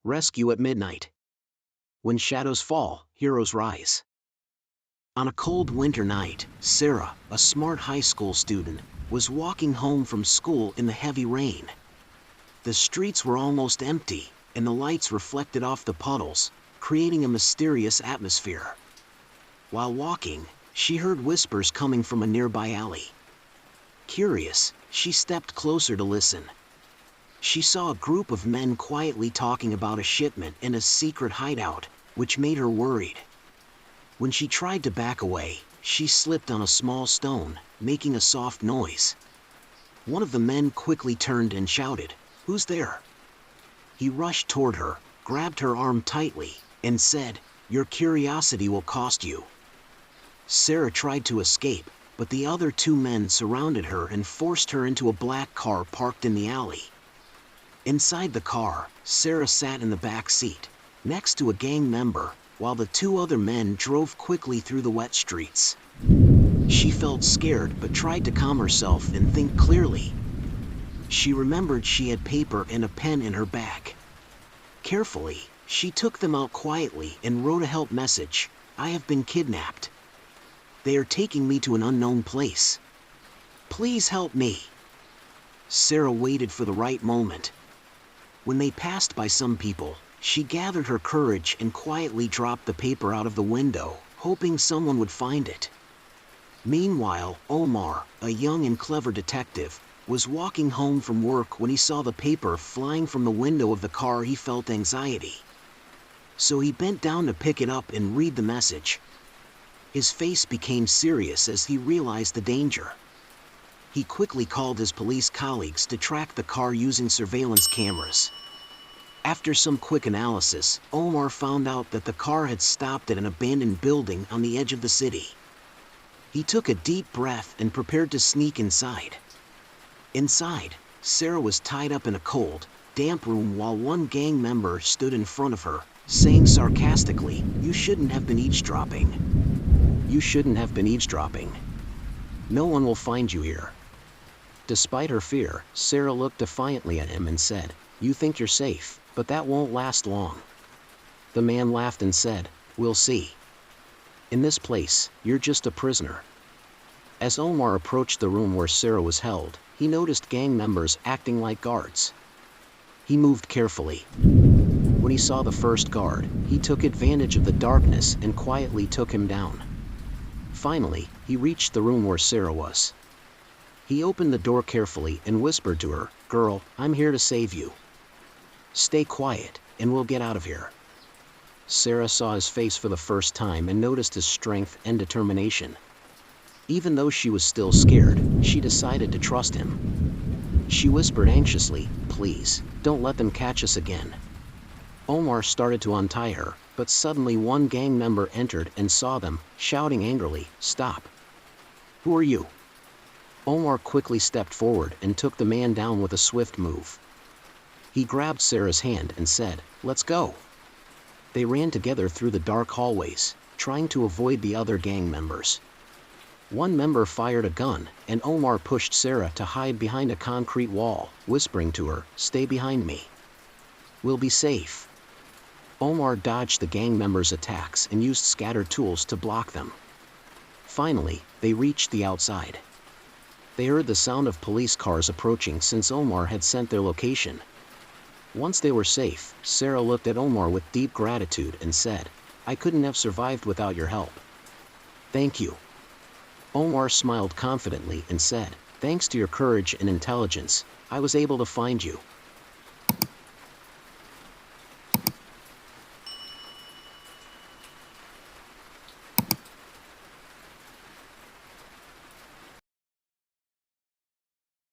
Rescue at midnight. When shadows fall, heroes rise. On a cold winter night, Sarah, a smart high school student, was walking home from school in the heavy rain. The streets were almost empty, and the lights reflected off the puddles, creating a mysterious atmosphere. While walking, she heard whispers coming from a nearby alley. Curious, she stepped closer to listen. She saw a group of men quietly talking about a shipment and a secret hideout, which made her worried. When she tried to back away, she slipped on a small stone, making a soft noise. One of the men quickly turned and shouted, "Who's there?" He rushed toward her, grabbed her arm tightly, and said, "Your curiosity will cost you." Sarah tried to escape, but the other two men surrounded her and forced her into a black car parked in the alley. Inside the car, Sarah sat in the back seat, next to a gang member, while the two other men drove quickly through the wet streets. She felt scared but tried to calm herself and think clearly. She remembered she had paper and a pen in her bag. Carefully, she took them out quietly and wrote a help message. "I have been kidnapped. They are taking me to an unknown place. Please help me." Sarah waited for the right moment. When they passed by some people, she gathered her courage and quietly dropped the paper out of the window, hoping someone would find it. Meanwhile, Omar, a young and clever detective, was walking home from work when he saw the paper flying from the window of the car. He felt anxiety. So he bent down to pick it up and read the message. His face became serious as he realized the danger. He quickly called his police colleagues to track the car using surveillance cameras. After some quick analysis, Omar found out that the car had stopped at an abandoned building on the edge of the city. He took a deep breath and prepared to sneak inside. Inside, Sarah was tied up in a cold, damp room while one gang member stood in front of her, saying sarcastically, "You shouldn't have been eavesdropping. You shouldn't have been eavesdropping. No one will find you here." Despite her fear, Sarah looked defiantly at him and said, "You think you're safe, but that won't last long." The man laughed and said, "We'll see. In this place, you're just a prisoner." As Omar approached the room where Sarah was held, he noticed gang members acting like guards. He moved carefully. When he saw the first guard, he took advantage of the darkness and quietly took him down. Finally, he reached the room where Sarah was. He opened the door carefully and whispered to her, "Girl, I'm here to save you. Stay quiet, and we'll get out of here." Sarah saw his face for the first time and noticed his strength and determination. Even though she was still scared, she decided to trust him. She whispered anxiously, "Please, don't let them catch us again." Omar started to untie her, but suddenly one gang member entered and saw them, shouting angrily, "Stop! Who are you?" Omar quickly stepped forward and took the man down with a swift move. He grabbed Sarah's hand and said, "Let's go." They ran together through the dark hallways, trying to avoid the other gang members. One member fired a gun, and Omar pushed Sarah to hide behind a concrete wall, whispering to her, "Stay behind me. We'll be safe." Omar dodged the gang members' attacks and used scattered tools to block them. Finally, they reached the outside. They heard the sound of police cars approaching since Omar had sent their location. Once they were safe, Sarah looked at Omar with deep gratitude and said, "I couldn't have survived without your help. Thank you." Omar smiled confidently and said, "Thanks to your courage and intelligence, I was able to find you."